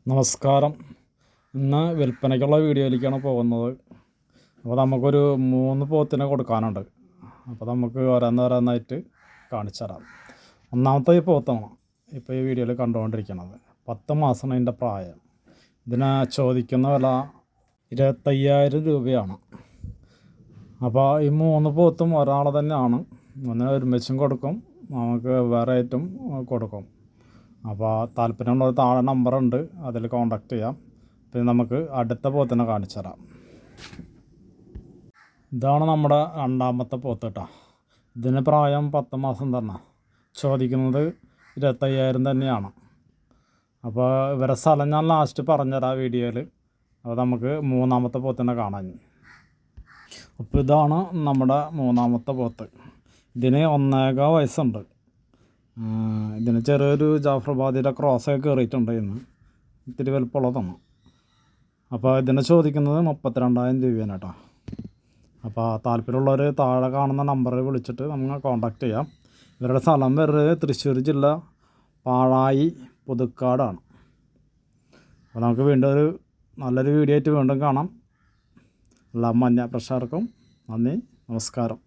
നമസ്കാരം. ഇന്ന് വിൽപ്പനയ്ക്കുള്ള വീഡിയോയിലേക്കാണ് പോകുന്നത്. അപ്പോൾ നമുക്കൊരു 3 പോത്തിനെ കൊടുക്കാനുണ്ട്. അപ്പോൾ നമുക്ക് ഓരോന്നോരോന്നായിട്ട് കാണിച്ചു തരാം. ഒന്നാമത്തെ ഈ പോത്താണ് ഇപ്പോൾ ഈ വീഡിയോയിൽ കണ്ടുകൊണ്ടിരിക്കുന്നത്. 10 മാസമാണ് ഇതിൻ്റെ പ്രായം. ഇതിന് ചോദിക്കുന്ന വില 25,000 രൂപയാണ്. അപ്പോൾ ഈ 3 പോത്തും ഒരാളെ തന്നെയാണ്. ഒന്നിനെ ഒരുമിച്ചും കൊടുക്കും, നമുക്ക് വേറെ ആയിട്ടും കൊടുക്കും. അപ്പോൾ താല്പര്യമുള്ള താഴെ നമ്പറുണ്ട്, അതിൽ കോൺടാക്റ്റ് ചെയ്യാം. പിന്നെ നമുക്ക് അടുത്ത പോത്തിനെ കാണിച്ചു തരാം. ഇതാണ് നമ്മുടെ രണ്ടാമത്തെ പോത്ത് കേട്ടോ. ഇതിന് പ്രായം 10 മാസം തന്നെ. ചോദിക്കുന്നത് 25,000 തന്നെയാണ്. അപ്പോൾ ഇവരെ സ്ഥലം ഞാൻ ലാസ്റ്റ് പറഞ്ഞുതരാം വീഡിയോയിൽ. അപ്പോൾ നമുക്ക് മൂന്നാമത്തെ പോത്തിനെ കാണാൻ. അപ്പോൾ ഇതാണ് നമ്മുടെ മൂന്നാമത്തെ പോത്ത്. ഇതിന് 1.25 വയസ്സുണ്ട്. ഇതിന് ചെറിയൊരു ജാഫർബാദിയുടെ ക്രോസൊക്കെ കയറിയിട്ടുണ്ട്. ഇന്ന് ഇത്തിരി വലുപ്പമുള്ളതാണ്. അപ്പോൾ ഇതിനെ ചോദിക്കുന്നത് 32,000 രൂപയാണ് കേട്ടോ. അപ്പോൾ താല്പര്യമുള്ളവർ താഴെ കാണുന്ന നമ്പറിൽ വിളിച്ചിട്ട് നമ്മൾ കോൺടാക്റ്റ് ചെയ്യാം. ഇവരുടെ സ്ഥലം വരുന്നത് തൃശ്ശൂർ ജില്ല പാഴായി പുതുക്കാടാണ്. അപ്പോൾ നമുക്ക് വീണ്ടും നല്ലൊരു വീഡിയോ ആയിട്ട് വീണ്ടും കാണാം. എല്ലാ മാന്യ പ്രേക്ഷകർക്കും നന്ദി, നമസ്കാരം.